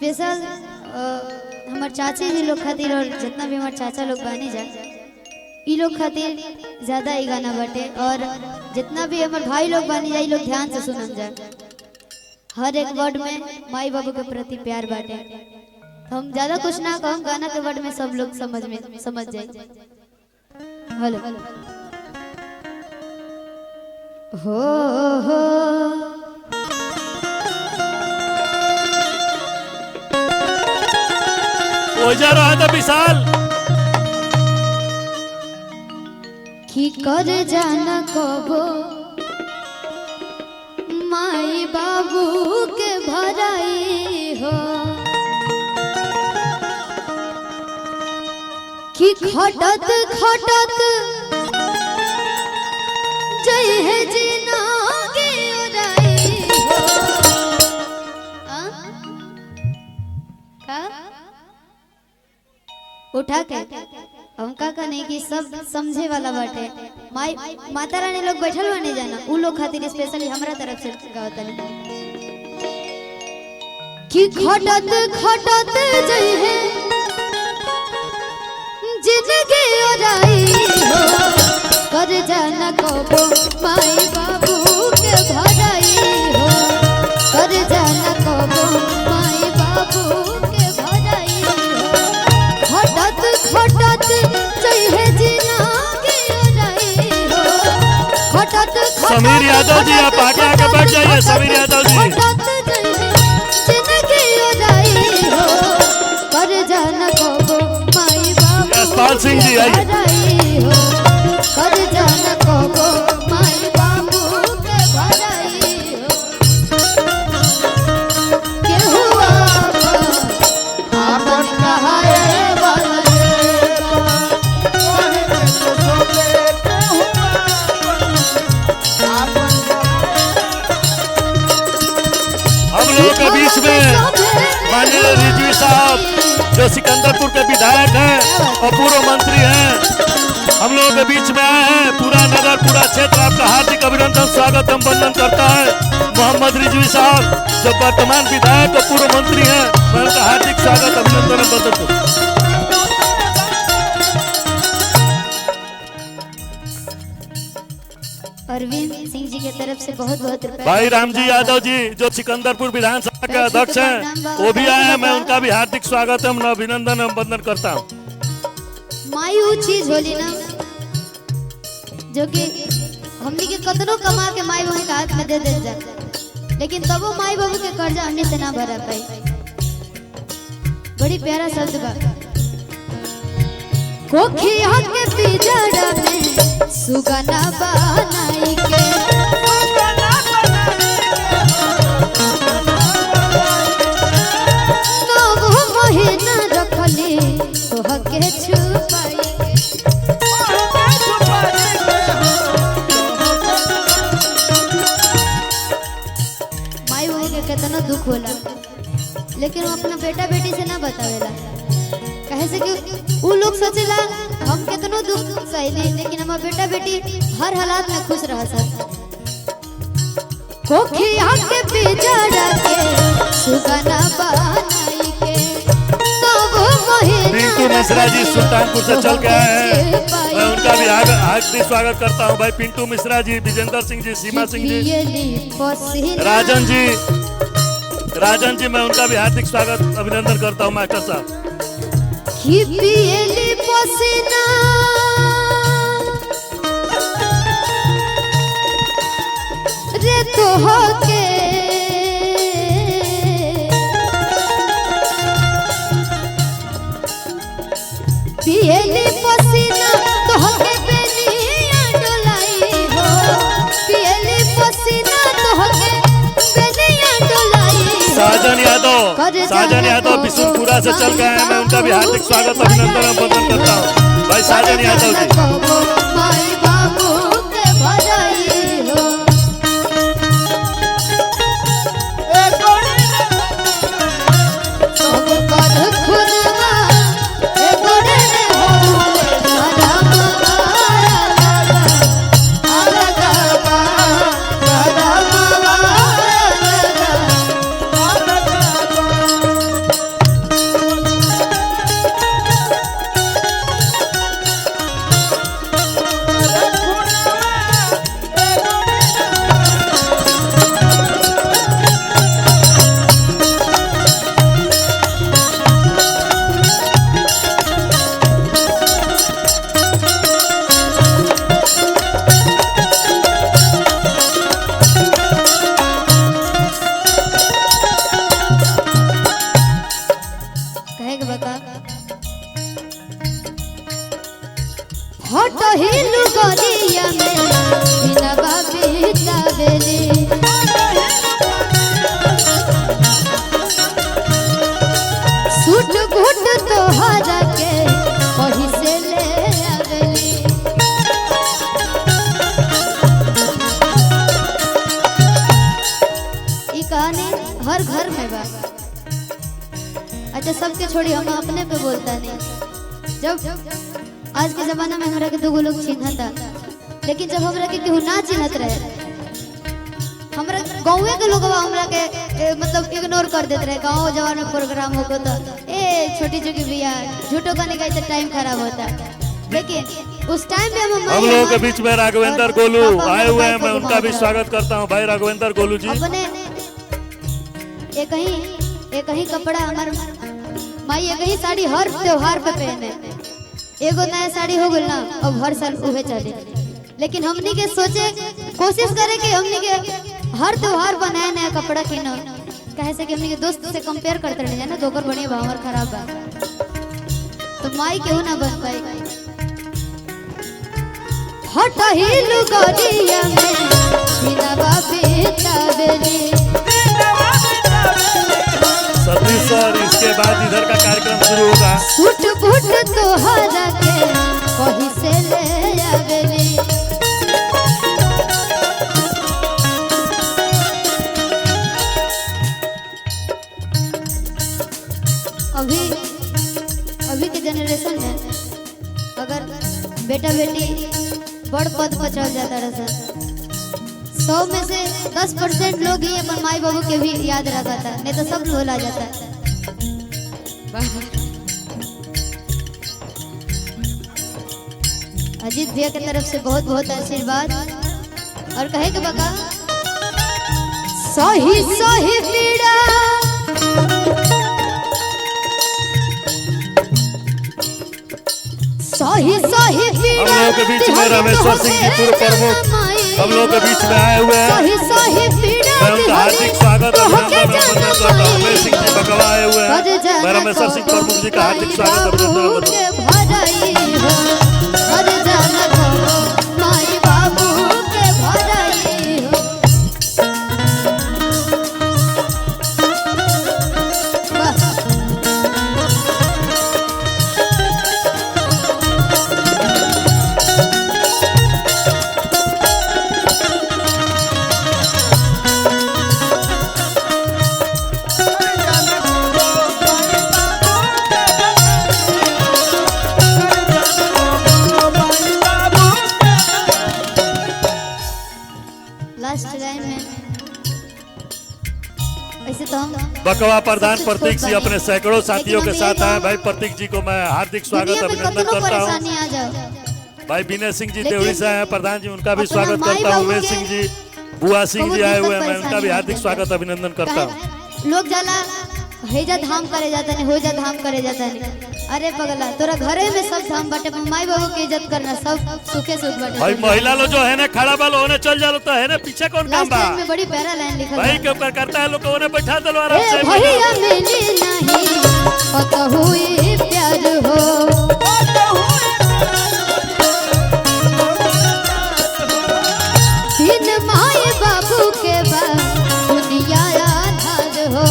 Special हमार चाची जी लोग खातिर और जितना भी हमार चाचा लोग बानी जा ई लोग खातिर ज्यादा ही गाना बाटे और जितना भी हमार भाई लोग बानी जा ई लोग ध्यान से सुनम जा। हर एक वर्ड में माई बाबू के प्रति प्यार बाटे। तो हम ज्यादा कुछ ना कहम, गाना के वर्ड में सब लोग समझ जाए। हेलो हो जा रहा था विशाल की कर जाना कबो माई बाबू के भराई हो कि खटत खटत जय है जीना के उड़ाई हो। का उठा के हम का नहीं कि सब समझे वाला बाटे। माई माता रानी लोग बैठल बने जाना उ लोग खातिर स्पेशली हमरा तरफ से गावतनी कि खटत खटत जई है जिंदगी ओराई हो कर जाना कबो माई बाबू के भराई हो कर जाना कबो माई बाबू के भराई हो खटत चाहिए जीना की उड़ाई हो खटत समीर यादव जी आप आगे आके बैठ जाइए। समीर यादव जी जिंदगी उड़ाई हो कर जाना कबो माई बाबू यशपाल सिंह जी आइए हो कर जाना कबो माई बाबू के भराई हो के हुआ आपन कहाए के बीच में माननीय रिजवी साहब जो सिकंदरपुर के विधायक हैं और पूर्व मंत्री हैं, हम लोगों के बीच में आए हैं। पूरा नगर पूरा क्षेत्र आपका हार्दिक अभिनंदन स्वागत हम वंदन करता है। मोहम्मद रिजवी साहब जो वर्तमान विधायक और पूर्व मंत्री हैं, मैं उनका हार्दिक स्वागत अभिनंदन वंदन करता हूँ। अरविंद सिंह जी की तरफ से बहुत बहुत रुपए। भाई रामजी यादव जी जो सिकंदरपुर विधानसभा के अध्यक्ष हैं वो भी आए हैं, मैं उनका भी हार्दिक स्वागत एवं अभिनंदन एवं वंदन करता हूँ। माई वो चीज होली ना जो कि हमनी के कतनो कमा के माई बाबू के हाथ में दे दे जा, लेकिन तब वो माई बाबू के कर्जा हमने से ना भरा पाई। बड़ी प्यारा शब्द बा कोखिया के पिजड़ा में सुगना बनाई के नौ महीना रखली तोह के छुपाई माई बाबू के कितना दुख होला, लेकिन वो अपना बेटा बेटी से ना बतावेला। कहे से कि वो लोग सोचेला हम कितनो दुख सही, लेकिन हमारा बेटा बेटी हर हालात में खुश रह सक। कोखिया के पिजड़ा के सुगना बनाई के नौ महीना पिंटू मिश्रा जी सुल्तानपुर से चल के आए हैं, मैं उनका भी हार्दिक स्वागत करता हूं। भाई पिंटू मिश्रा जी, विजेंद्र सिंह जी, सीमा सिंह जी, राजन जी, मैं उनका भी हार्दिक स्वागत अभिनंदन करता हूं। मास्टर साहब पसीना रे तो होके पियली पसीना तो होके बेनिया डोलाई हो पियली पसीना तो होके बेनिया डोलाई। साजन यादव बिशुनपुरा से चल गए हैं, मैं उनका भी हार्दिक स्वागत अभिनंदन और वंदन करता हूँ। भाई साजन यादव जी माई बाबू के भराई हो सब कर खुदवा ए गोड़े हो राम हट हिलु गरिया में बिना बाबी तावेली सूट बूट तोहरा के कहीं से ले आवेली ई कहानी हर घर में बा। अच्छा सबके छोड़ी हम अपने पे बोलता नहीं। जब आज के जमाना में हमरा के दो लोग चिन्हता, लेकिन जब हमरा के केहू ना चिन्हत रहे, हमरा गाँव के लोग हमरा के मतलब इग्नोर कर देते रहे। गाँव जवान में प्रोग्राम होगा तो ए छोटी छोटी बिया झूठो का निकाय तो टाइम खराब होता। लेकिन उस टाइम पे हम लोगों के बीच में राघवेंद्र गोलू आए हुए हैं, मैं उनका भी स्वागत करता हूं। भाई राघवेंद्र गोलू जी अपने एक ही कपड़ा हमार माई एक ही साड़ी हर त्योहार पे पहने। एगो नया साड़ी हो गल ना, अब हर साल उहे चले। लेकिन हमनी के सोचे कोशिश करे कि हमनी के हर त्योहार बनाए नया कपड़ा किनो, कहे से कि हमनी के दोस्त से कंपेयर करते रहे ना, दोकर बढ़िया बा हमर खराब बा, तो माई केहू ना बन पाई। हट हिलु गरिया में बिना बाबी तावेली सतीश सर, इसके बाद इधर का कार्यक्रम शुरू होगा। सूट बूट तोहरा के कहीं से ले आवेली अभी के जनरेशन में अगर बेटा बेटी बड़ पद पर चढ़ जाता रहा, 100 में से 10% लोग ही अपन माई बाबू के भी याद रखा था, नहीं तो सब भुला जाता। अजीत भैया की तरफ से बहुत बहुत आशीर्वाद। और कहे कि बका सही सही पीड़ा सही सही पीड़ा हम लोगों के बीच में रामेश्वर सिंह जी पूर्व प्रमुख हम लोगों के बीच में आए हुए हैं। सही सही पीड़ा मैं उनका हार्दिक स्वागत अभिनंदन करता हूं। उमेश सिंह जी बगवा आए हुए हैं, मैं रामेश्वर सिंह प्रमुख जी का हार्दिक स्वागत अभिनंदन करता हूं। बकवा प्रधान प्रतीक जी अपने सैकड़ों साथियों के साथ आए। भाई प्रतीक जी को मैं हार्दिक स्वागत अभिनंदन करता हूँ। भाई विनय सिंह जी देवड़ी से आए प्रधान जी, उनका भी स्वागत करता हूँ। उमेश सिंह जी, बुआ सिंह जी आए हुए हैं, मैं उनका भी हार्दिक स्वागत अभिनंदन करता हूँ। लोग जाला हेजा धाम करे जाता नहीं, हो जा धाम करे जाता नहीं। अरे पगला तोरा घरे में सब धाम बाटे, माई बाबू की इज्जत करना सब सुखे सुख बाटे। भाई महिला लोग जो है ना खड़ा वालों होने चल जालो तो है ना, पीछे कौन काम बा? में बड़ी प्यारा लाइन लिखा भाई क्यों करता है लोग को उन्हें बैठा दो आराम से। भैया मिली नहीं पता हुई प्यार हो, बिन माई बाबू के बाद दुनिया आधार हो।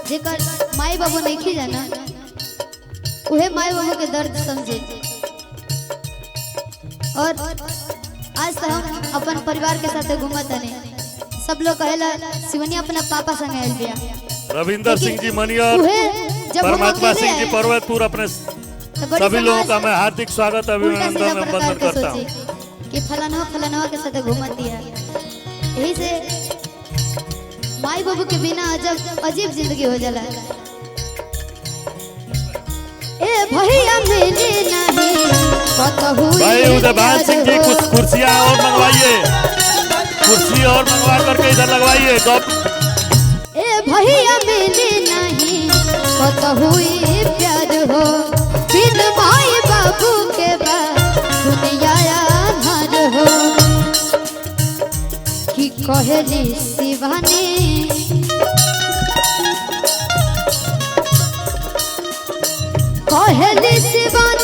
जेकर माई बाबू नहीं खी जाना उहे माई बाबू के दर्द समझे। और आज तो हम अपन परिवार के साथ घूमत नहीं, सब लोग कहेला शिवनिया अपना पापा संग आइल बिया। रविंदर सिंह जी मनियर, परमात्मा सिंह जी पर्वतपुर, अपने सभी लोगों का मैं हार्दिक स्वागत अभिनंदन करता हूँ कि फलानवा के साथ घूमत दिया। यही से माई बाबू के बिना अजीब जिंदगी हो जाला। ए भैया मिली नहीं पता हुई। भाई उदयभान सिंह जी कुछ कुर्सियां और मंगवाइए, कुर्सी और मंगवा करके इधर लगवाइए। ए भैया मिली नहीं पता हुई प्यार हो, बिन माई बाबू के बाद दुनिया आधार हो। कि कहली शिवानी कहली शिवानी